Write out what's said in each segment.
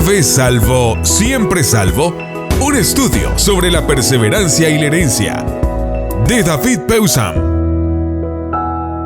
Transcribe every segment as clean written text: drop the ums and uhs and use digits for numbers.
Una vez salvo, siempre salvo. Un estudio sobre la perseverancia y la herencia. De David Pewsam.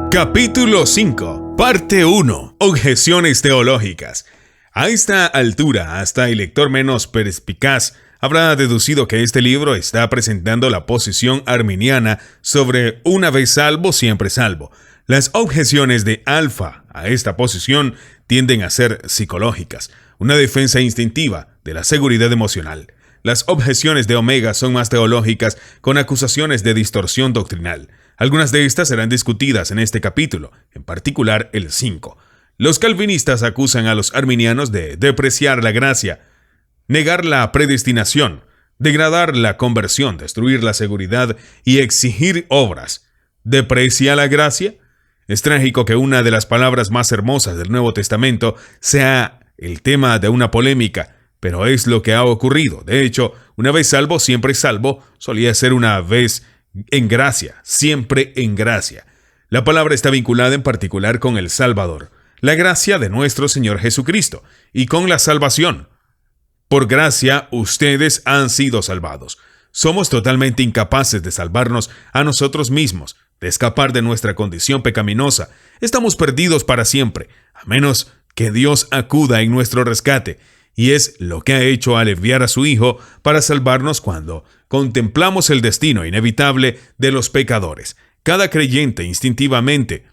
Capítulo 5. Parte 1. Objeciones teológicas. A esta altura, hasta el lector menos perspicaz habrá deducido que este libro está presentando la posición arminiana sobre una vez salvo, siempre salvo. Las objeciones de Alfa a esta posición tienden a ser psicológicas, una defensa instintiva de la seguridad emocional. Las objeciones de Omega son más teológicas, con acusaciones de distorsión doctrinal. Algunas de estas serán discutidas en este capítulo, en particular el 5. Los calvinistas acusan a los arminianos de depreciar la gracia, negar la predestinación, degradar la conversión, destruir la seguridad y exigir obras. ¿Deprecia la gracia? Es trágico que una de las palabras más hermosas del Nuevo Testamento sea el tema de una polémica, pero es lo que ha ocurrido. De hecho, una vez salvo, siempre salvo, solía ser una vez en gracia, siempre en gracia. La palabra está vinculada en particular con el Salvador, la gracia de nuestro Señor Jesucristo, y con la salvación. Por gracia, ustedes han sido salvados. Somos totalmente incapaces de salvarnos a nosotros mismos, de escapar de nuestra condición pecaminosa. Estamos perdidos para siempre, a menos que Dios acuda en nuestro rescate, y es lo que ha hecho al enviar a su Hijo para salvarnos cuando contemplamos el destino inevitable de los pecadores. Cada creyente instintivamente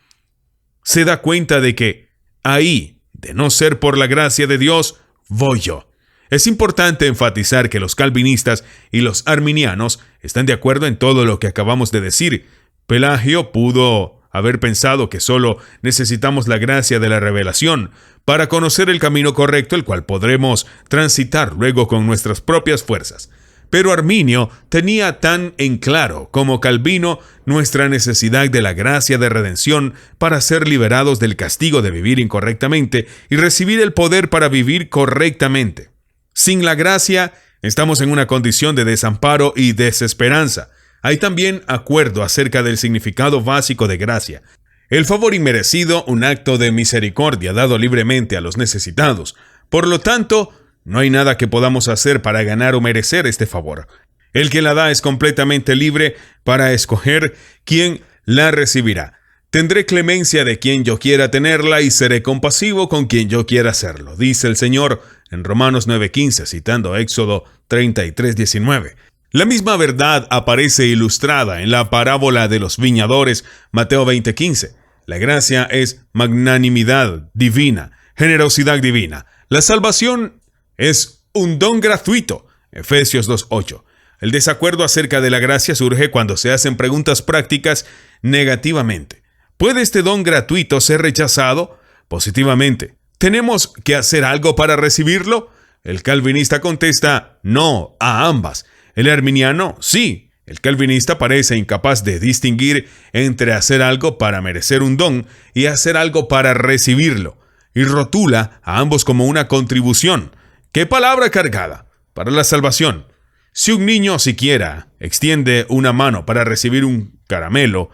se da cuenta de que ahí, de no ser por la gracia de Dios, voy yo. Es importante enfatizar que los calvinistas y los arminianos están de acuerdo en todo lo que acabamos de decir. Pelagio pudo haber pensado que solo necesitamos la gracia de la revelación para conocer el camino correcto, el cual podremos transitar luego con nuestras propias fuerzas. Pero Arminio tenía tan en claro como Calvino nuestra necesidad de la gracia de redención para ser liberados del castigo de vivir incorrectamente y recibir el poder para vivir correctamente. Sin la gracia, estamos en una condición de desamparo y desesperanza. Hay también acuerdo acerca del significado básico de gracia. El favor inmerecido, un acto de misericordia dado libremente a los necesitados. Por lo tanto, no hay nada que podamos hacer para ganar o merecer este favor. El que la da es completamente libre para escoger quién la recibirá. Tendré clemencia de quien yo quiera tenerla y seré compasivo con quien yo quiera hacerlo, dice el Señor en Romanos 9:15, citando Éxodo 33:19. La misma verdad aparece ilustrada en la parábola de los viñadores, Mateo 20:15. La gracia es magnanimidad divina, generosidad divina. La salvación es un don gratuito, Efesios 2:8. El desacuerdo acerca de la gracia surge cuando se hacen preguntas prácticas negativamente. ¿Puede este don gratuito ser rechazado? Positivamente. ¿Tenemos que hacer algo para recibirlo? El calvinista contesta no a ambas. El arminiano, sí. El calvinista parece incapaz de distinguir entre hacer algo para merecer un don y hacer algo para recibirlo, y rotula a ambos como una contribución. ¡Qué palabra cargada! Para la salvación. Si un niño siquiera extiende una mano para recibir un caramelo,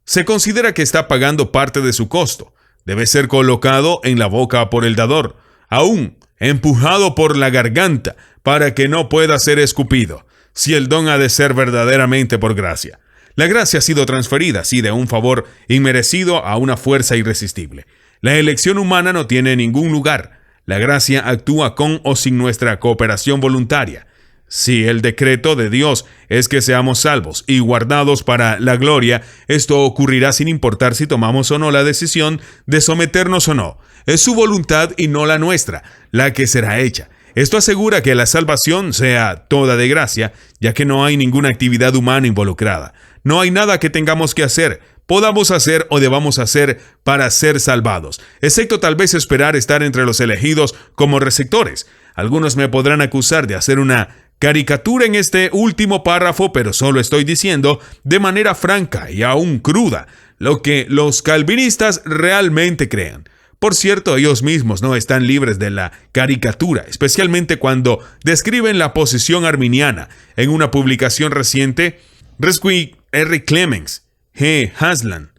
se considera que está pagando parte de su costo. Debe ser colocado en la boca por el dador, aún empujado por la garganta, para que no pueda ser escupido, si el don ha de ser verdaderamente por gracia. La gracia ha sido transferida, así de un favor inmerecido a una fuerza irresistible. La elección humana no tiene ningún lugar. La gracia actúa con o sin nuestra cooperación voluntaria. Si el decreto de Dios es que seamos salvos y guardados para la gloria, esto ocurrirá sin importar si tomamos o no la decisión de someternos o no. Es su voluntad y no la nuestra, la que será hecha. Esto asegura que la salvación sea toda de gracia, ya que no hay ninguna actividad humana involucrada. No hay nada que tengamos que hacer, podamos hacer o debamos hacer para ser salvados, excepto tal vez esperar estar entre los elegidos como receptores. Algunos me podrán acusar de hacer una caricatura en este último párrafo, pero solo estoy diciendo de manera franca y aún cruda lo que los calvinistas realmente crean. Por cierto, ellos mismos no están libres de la caricatura, especialmente cuando describen la posición arminiana. En una publicación reciente, Resquick, R. Clemens, G. Haslam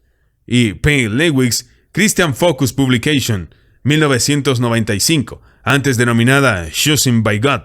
y P. Lewis, Christian Focus Publication, 1995, antes denominada Chosen by God.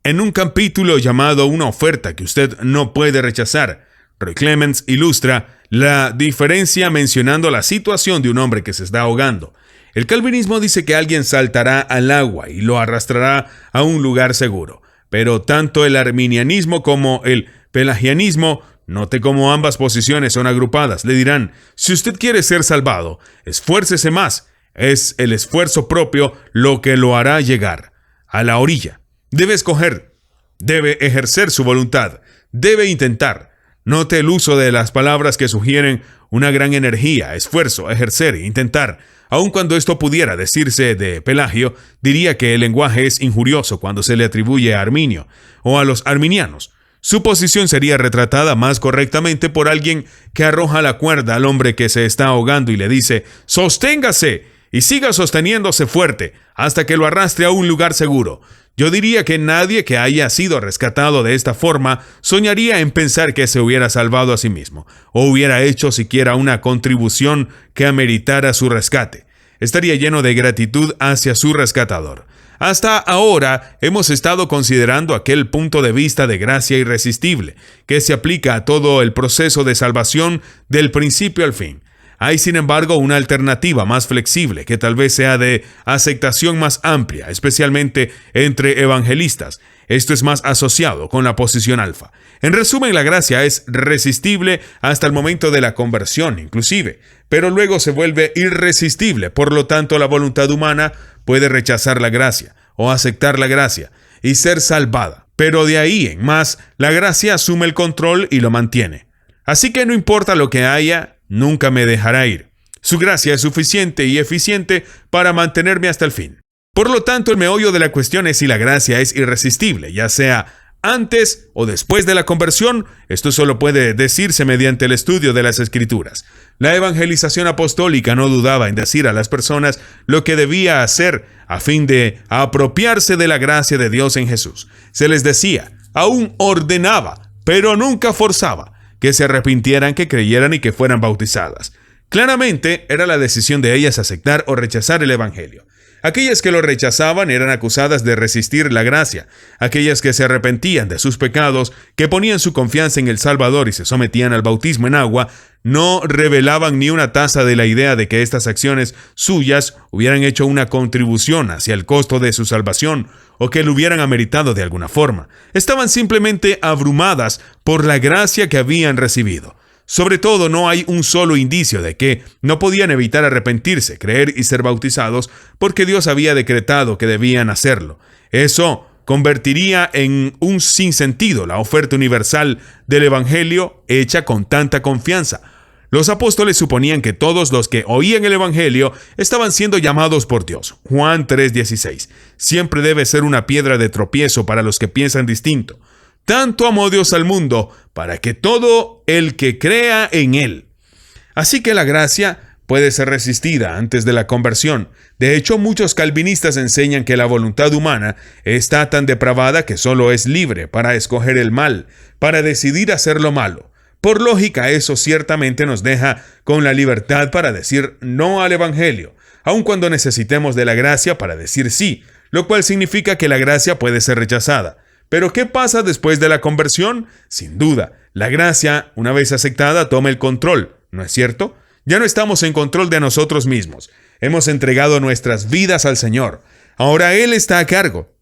En un capítulo llamado Una oferta que usted no puede rechazar, Roy Clemens ilustra la diferencia mencionando la situación de un hombre que se está ahogando. El calvinismo dice que alguien saltará al agua y lo arrastrará a un lugar seguro, pero tanto el arminianismo como el pelagianismo, note cómo ambas posiciones son agrupadas, le dirán: si usted quiere ser salvado, esfuércese más. Es el esfuerzo propio lo que lo hará llegar a la orilla. Debe escoger, debe ejercer su voluntad, debe intentar. Note el uso de las palabras que sugieren una gran energía, esfuerzo, ejercer, intentar. Aun cuando esto pudiera decirse de Pelagio, diría que el lenguaje es injurioso cuando se le atribuye a Arminio o a los arminianos. Su posición sería retratada más correctamente por alguien que arroja la cuerda al hombre que se está ahogando y le dice: «Sosténgase y siga sosteniéndose fuerte hasta que lo arrastre a un lugar seguro». Yo diría que nadie que haya sido rescatado de esta forma soñaría en pensar que se hubiera salvado a sí mismo, o hubiera hecho siquiera una contribución que ameritara su rescate. Estaría lleno de gratitud hacia su rescatador. Hasta ahora hemos estado considerando aquel punto de vista de gracia irresistible, que se aplica a todo el proceso de salvación del principio al fin. Hay, sin embargo, una alternativa más flexible que tal vez sea de aceptación más amplia, especialmente entre evangelistas. Esto es más asociado con la posición alfa. En resumen, la gracia es resistible hasta el momento de la conversión, inclusive, pero luego se vuelve irresistible. Por lo tanto, la voluntad humana puede rechazar la gracia o aceptar la gracia y ser salvada. Pero de ahí en más, la gracia asume el control y lo mantiene. Así que no importa lo que haya, nunca me dejará ir. Su gracia es suficiente y eficiente para mantenerme hasta el fin. Por lo tanto, el meollo de la cuestión es si la gracia es irresistible, ya sea antes o después de la conversión. Esto solo puede decirse mediante el estudio de las Escrituras. La evangelización apostólica no dudaba en decir a las personas lo que debía hacer a fin de apropiarse de la gracia de Dios en Jesús. Se les decía, aún ordenaba, pero nunca forzaba, que se arrepintieran, que creyeran y que fueran bautizadas. Claramente era la decisión de ellas aceptar o rechazar el evangelio. Aquellas que lo rechazaban eran acusadas de resistir la gracia. Aquellas que se arrepentían de sus pecados, que ponían su confianza en el Salvador y se sometían al bautismo en agua, no revelaban ni una taza de la idea de que estas acciones suyas hubieran hecho una contribución hacia el costo de su salvación o que lo hubieran ameritado de alguna forma. Estaban simplemente abrumadas por la gracia que habían recibido. Sobre todo, no hay un solo indicio de que no podían evitar arrepentirse, creer y ser bautizados porque Dios había decretado que debían hacerlo. Eso convertiría en un sinsentido la oferta universal del Evangelio hecha con tanta confianza. Los apóstoles suponían que todos los que oían el Evangelio estaban siendo llamados por Dios. Juan 3:16. Siempre debe ser una piedra de tropiezo para los que piensan distinto. Tanto amó Dios al mundo para que todo el que crea en Él. Así que la gracia puede ser resistida antes de la conversión. De hecho, muchos calvinistas enseñan que la voluntad humana está tan depravada que solo es libre para escoger el mal, para decidir hacer lo malo. Por lógica, eso ciertamente nos deja con la libertad para decir no al Evangelio, aun cuando necesitemos de la gracia para decir sí, lo cual significa que la gracia puede ser rechazada. Pero ¿qué pasa después de la conversión? Sin duda, la gracia, una vez aceptada, toma el control, ¿no es cierto? Ya no estamos en control de nosotros mismos. Hemos entregado nuestras vidas al Señor. Ahora Él está a cargo.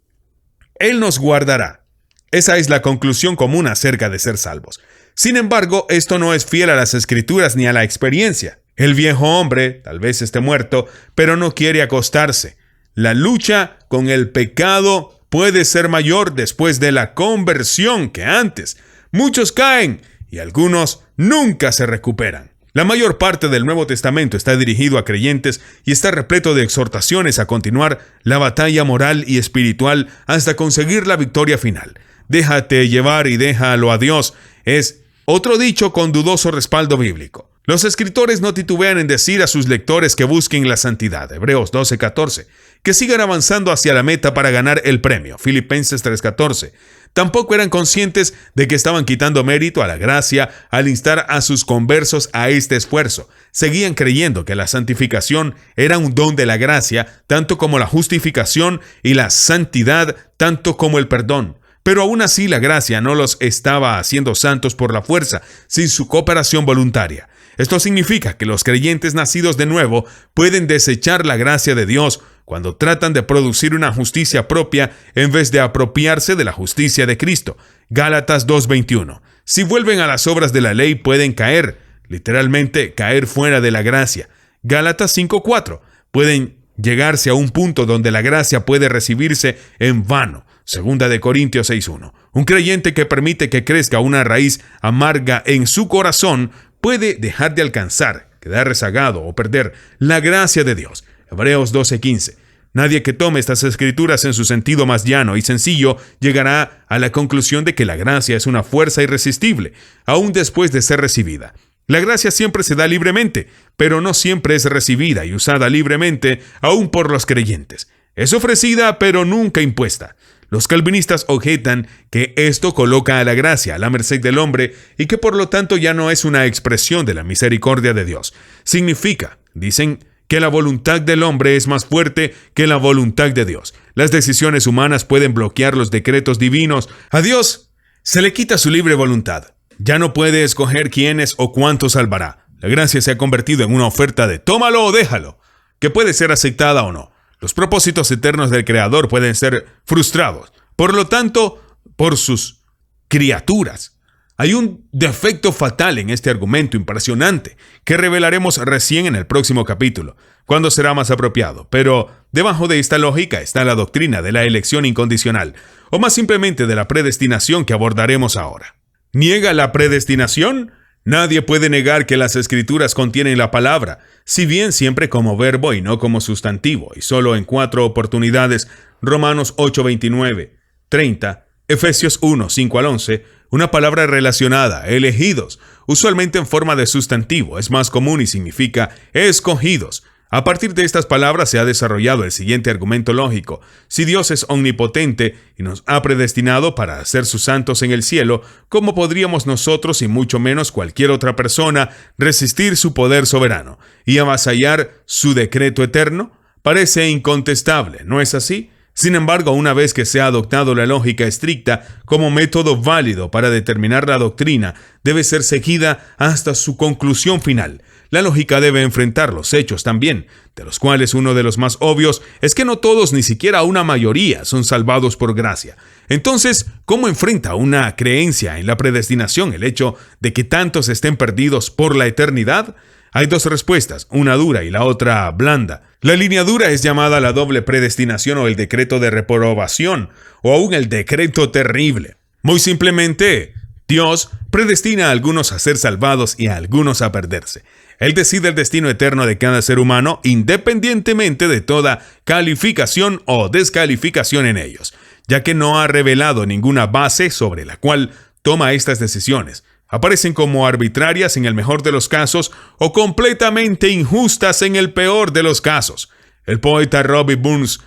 Él nos guardará. Esa es la conclusión común acerca de ser salvos. Sin embargo, esto no es fiel a las Escrituras ni a la experiencia. El viejo hombre tal vez esté muerto, pero no quiere acostarse. La lucha con el pecado puede ser mayor después de la conversión que antes. Muchos caen y algunos nunca se recuperan. La mayor parte del Nuevo Testamento está dirigido a creyentes y está repleto de exhortaciones a continuar la batalla moral y espiritual hasta conseguir la victoria final. Déjate llevar y déjalo a Dios es otro dicho con dudoso respaldo bíblico. Los escritores no titubean en decir a sus lectores que busquen la santidad, Hebreos 12:14, que sigan avanzando hacia la meta para ganar el premio, Filipenses 3:14. Tampoco eran conscientes de que estaban quitando mérito a la gracia al instar a sus conversos a este esfuerzo. Seguían creyendo que la santificación era un don de la gracia, tanto como la justificación, y la santidad, tanto como el perdón. Pero aún así la gracia no los estaba haciendo santos por la fuerza, sin su cooperación voluntaria. Esto significa que los creyentes nacidos de nuevo pueden desechar la gracia de Dios cuando tratan de producir una justicia propia en vez de apropiarse de la justicia de Cristo. Gálatas 2:21. Si vuelven a las obras de la ley pueden caer, literalmente caer fuera de la gracia. Gálatas 5:4. Pueden llegarse a un punto donde la gracia puede recibirse en vano. Segunda de Corintios 6:1. Un creyente que permite que crezca una raíz amarga en su corazón puede dejar de alcanzar, quedar rezagado o perder la gracia de Dios. Hebreos 12:15. Nadie que tome estas escrituras en su sentido más llano y sencillo llegará a la conclusión de que la gracia es una fuerza irresistible, aún después de ser recibida. La gracia siempre se da libremente, pero no siempre es recibida y usada libremente, aún por los creyentes. Es ofrecida, pero nunca impuesta. Los calvinistas objetan que esto coloca a la gracia a la merced del hombre y que por lo tanto ya no es una expresión de la misericordia de Dios. Significa, dicen, que la voluntad del hombre es más fuerte que la voluntad de Dios. Las decisiones humanas pueden bloquear los decretos divinos. A Dios se le quita su libre voluntad. Ya no puede escoger quiénes o cuántos salvará. La gracia se ha convertido en una oferta de tómalo o déjalo, que puede ser aceptada o no. Los propósitos eternos del Creador pueden ser frustrados, por lo tanto, por sus criaturas. Hay un defecto fatal en este argumento impresionante que revelaremos recién en el próximo capítulo, cuando será más apropiado. Pero debajo de esta lógica está la doctrina de la elección incondicional, o más simplemente de la predestinación que abordaremos ahora. ¿Niega la predestinación? Nadie puede negar que las Escrituras contienen la palabra, si bien siempre como verbo y no como sustantivo, y solo en 4 oportunidades: Romanos 8:29, 30, Efesios 1:5-11, una palabra relacionada, elegidos, usualmente en forma de sustantivo, es más común y significa escogidos. A partir de estas palabras se ha desarrollado el siguiente argumento lógico. Si Dios es omnipotente y nos ha predestinado para ser sus santos en el cielo, ¿cómo podríamos nosotros y mucho menos cualquier otra persona resistir su poder soberano y avasallar su decreto eterno? Parece incontestable, ¿no es así? Sin embargo, una vez que se ha adoptado la lógica estricta como método válido para determinar la doctrina, debe ser seguida hasta su conclusión final. La lógica debe enfrentar los hechos también, de los cuales uno de los más obvios es que no todos, ni siquiera una mayoría, son salvados por gracia. Entonces, ¿cómo enfrenta una creencia en la predestinación el hecho de que tantos estén perdidos por la eternidad? Hay dos respuestas, una dura y la otra blanda. La línea dura es llamada la doble predestinación o el decreto de reprobación, o aún el decreto terrible. Muy simplemente, Dios predestina a algunos a ser salvados y a algunos a perderse. Él decide el destino eterno de cada ser humano independientemente de toda calificación o descalificación en ellos, ya que no ha revelado ninguna base sobre la cual toma estas decisiones. Aparecen como arbitrarias en el mejor de los casos o completamente injustas en el peor de los casos. El poeta Robbie Burns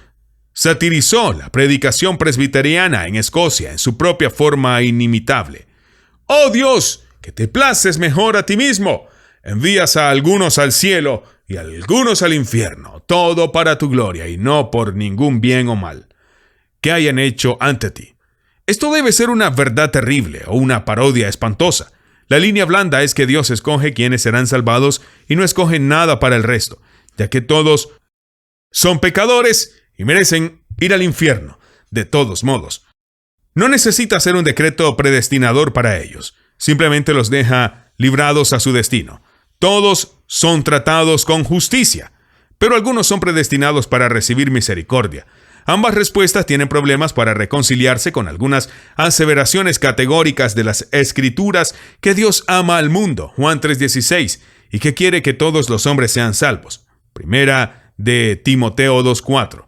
satirizó la predicación presbiteriana en Escocia en su propia forma inimitable. ¡Oh Dios, que te places mejor a ti mismo! Envías a algunos al cielo y a algunos al infierno, todo para tu gloria y no por ningún bien o mal que hayan hecho ante ti. Esto debe ser una verdad terrible o una parodia espantosa. La línea blanda es que Dios escoge quienes serán salvados y no escoge nada para el resto, ya que todos son pecadores y merecen ir al infierno. De todos modos, no necesita hacer un decreto predestinador para ellos. Simplemente los deja librados a su destino. Todos son tratados con justicia, pero algunos son predestinados para recibir misericordia. Ambas respuestas tienen problemas para reconciliarse con algunas aseveraciones categóricas de las Escrituras que Dios ama al mundo, Juan 3:16, y que quiere que todos los hombres sean salvos. Primera de Timoteo 2:4.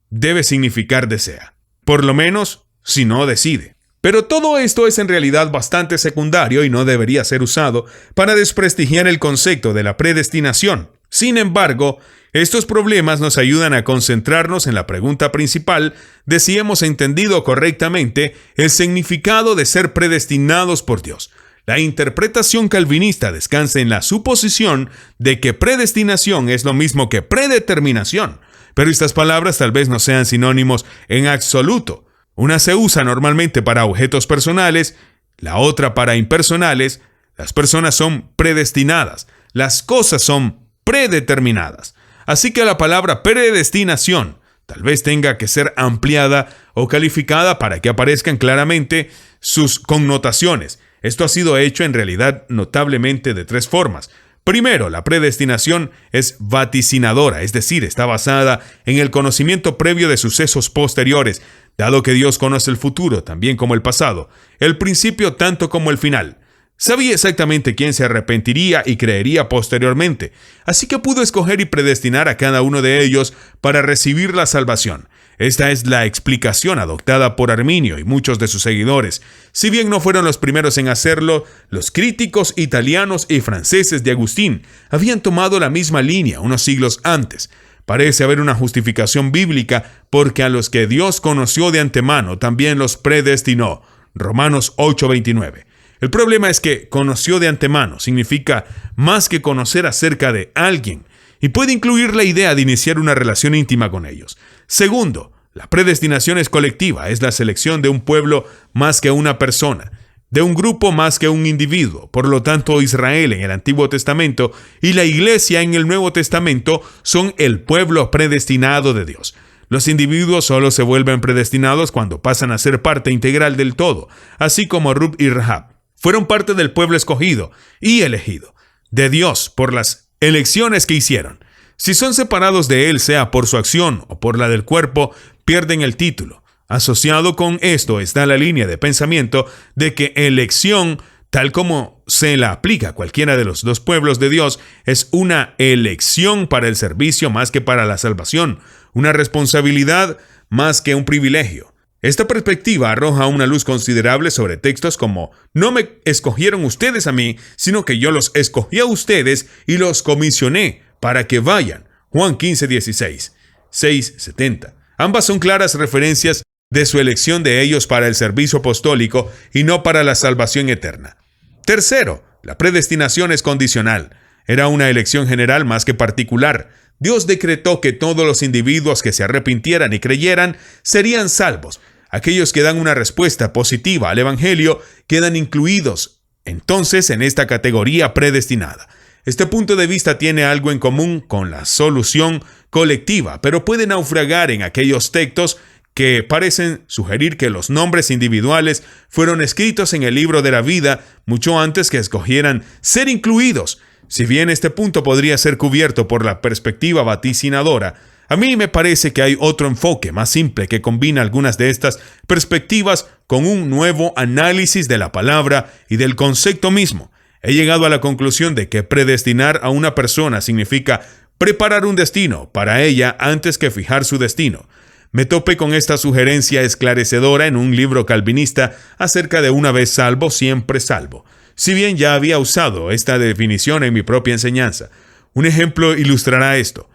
Debe significar desea. Por lo menos, si no decide. Pero todo esto es en realidad bastante secundario y no debería ser usado para desprestigiar el concepto de la predestinación. Sin embargo, Estos problemas nos ayudan a concentrarnos en la pregunta principal de si hemos entendido correctamente el significado de ser predestinados por Dios. La interpretación calvinista descansa en la suposición de que predestinación es lo mismo que predeterminación, pero estas palabras tal vez no sean sinónimos en absoluto. Una se usa normalmente para objetos personales, la otra para impersonales. Las personas son predestinadas, las cosas son predeterminadas. Así que la palabra predestinación tal vez tenga que ser ampliada o calificada para que aparezcan claramente sus connotaciones. Esto ha sido hecho en realidad notablemente de tres formas. Primero, la predestinación es vaticinadora, es decir, está basada en el conocimiento previo de sucesos posteriores, dado que Dios conoce el futuro, también como el pasado, el principio tanto como el final. Sabía exactamente quién se arrepentiría y creería posteriormente, así que pudo escoger y predestinar a cada uno de ellos para recibir la salvación. Esta es la explicación adoptada por Arminio y muchos de sus seguidores. Si bien no fueron los primeros en hacerlo, los críticos italianos y franceses de Agustín habían tomado la misma línea unos siglos antes. Parece haber una justificación bíblica porque a los que Dios conoció de antemano también los predestinó. Romanos 8:29. El problema es que conoció de antemano significa más que conocer acerca de alguien y puede incluir la idea de iniciar una relación íntima con ellos. Segundo, la predestinación es colectiva, es la selección de un pueblo más que una persona, de un grupo más que un individuo. Por lo tanto, Israel en el Antiguo Testamento y la Iglesia en el Nuevo Testamento son el pueblo predestinado de Dios. Los individuos solo se vuelven predestinados cuando pasan a ser parte integral del todo, así como Rub y Rahab. Fueron parte del pueblo escogido y elegido de Dios por las elecciones que hicieron. Si son separados de Él, sea por su acción o por la del cuerpo, pierden el título. Asociado con esto está la línea de pensamiento de que elección, tal como se la aplica a cualquiera de los dos pueblos de Dios, es una elección para el servicio más que para la salvación, una responsabilidad más que un privilegio. Esta perspectiva arroja una luz considerable sobre textos como «No me escogieron ustedes a mí, sino que yo los escogí a ustedes y los comisioné para que vayan». Juan 15:16, 6:70. Ambas son claras referencias de su elección de ellos para el servicio apostólico y no para la salvación eterna. Tercero, la predestinación es condicional. Era una elección general más que particular. Dios decretó que todos los individuos que se arrepintieran y creyeran serían salvos. Aquellos que dan una respuesta positiva al Evangelio quedan incluidos entonces en esta categoría predestinada. Este punto de vista tiene algo en común con la solución colectiva, pero puede naufragar en aquellos textos que parecen sugerir que los nombres individuales fueron escritos en el libro de la vida mucho antes que escogieran ser incluidos. Si bien este punto podría ser cubierto por la perspectiva vaticinadora, a mí me parece que hay otro enfoque más simple que combina algunas de estas perspectivas con un nuevo análisis de la palabra y del concepto mismo. He llegado a la conclusión de que predestinar a una persona significa preparar un destino para ella antes que fijar su destino. Me topé con esta sugerencia esclarecedora en un libro calvinista acerca de una vez salvo, siempre salvo. Si bien ya había usado esta definición en mi propia enseñanza, un ejemplo ilustrará esto.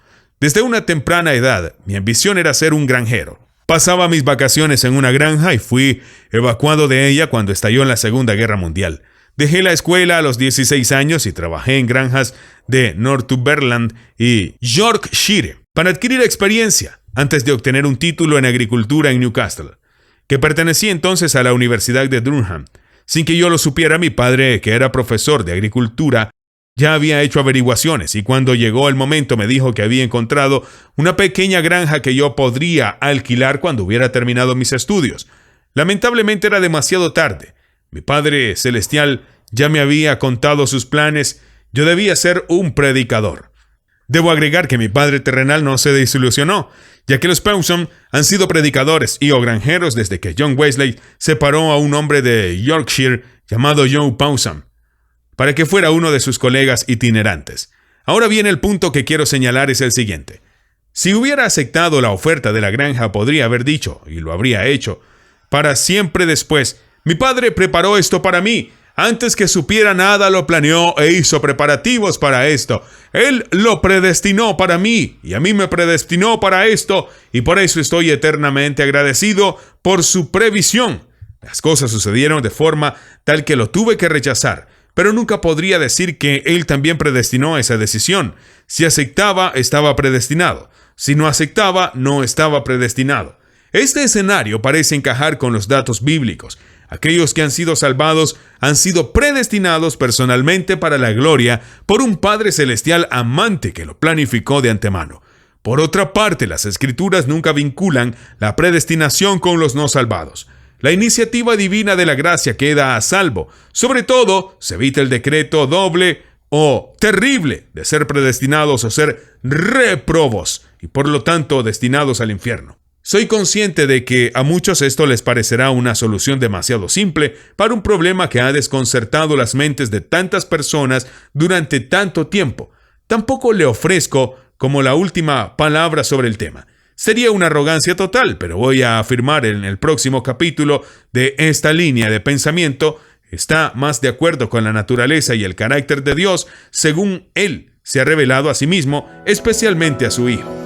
Desde una temprana edad, mi ambición era ser un granjero. Pasaba mis vacaciones en una granja y fui evacuado de ella cuando estalló la Segunda Guerra Mundial. Dejé la escuela a los 16 años y trabajé en granjas de Northumberland y Yorkshire para adquirir experiencia antes de obtener un título en agricultura en Newcastle, que pertenecía entonces a la Universidad de Durham. Sin que yo lo supiera, mi padre, que era profesor de agricultura, ya había hecho averiguaciones y cuando llegó el momento me dijo que había encontrado una pequeña granja que yo podría alquilar cuando hubiera terminado mis estudios. Lamentablemente era demasiado tarde. Mi Padre Celestial ya me había contado sus planes. Yo debía ser un predicador. Debo agregar que mi padre terrenal no se desilusionó, ya que los Pawson han sido predicadores y o granjeros desde que John Wesley separó a un hombre de Yorkshire llamado Joe Pawson para que fuera uno de sus colegas itinerantes. Ahora bien, el punto que quiero señalar es el siguiente. Si hubiera aceptado la oferta de la granja, podría haber dicho, y lo habría hecho, para siempre después, mi padre preparó esto para mí, Antes que supiera nada, lo planeó e hizo preparativos para esto. Él lo predestinó para mí y a mí me predestinó para esto, y por eso estoy eternamente agradecido por su previsión. Las cosas sucedieron de forma tal que lo tuve que rechazar, pero nunca podría decir que Él también predestinó esa decisión. Si aceptaba, estaba predestinado. Si no aceptaba, no estaba predestinado. Este escenario parece encajar con los datos bíblicos. Aquellos que han sido salvados han sido predestinados personalmente para la gloria por un Padre Celestial amante que lo planificó de antemano. Por otra parte, las Escrituras nunca vinculan la predestinación con los no salvados. La iniciativa divina de la gracia queda a salvo. Sobre todo, se evita el decreto doble o terrible de ser predestinados o ser réprobos y por lo tanto destinados al infierno. Soy consciente de que a muchos esto les parecerá una solución demasiado simple para un problema que ha desconcertado las mentes de tantas personas durante tanto tiempo. Tampoco le ofrezco como la última palabra sobre el tema. Sería una arrogancia total, pero voy a afirmar en el próximo capítulo de esta línea de pensamiento está más de acuerdo con la naturaleza y el carácter de Dios según Él se ha revelado a sí mismo, especialmente a su Hijo.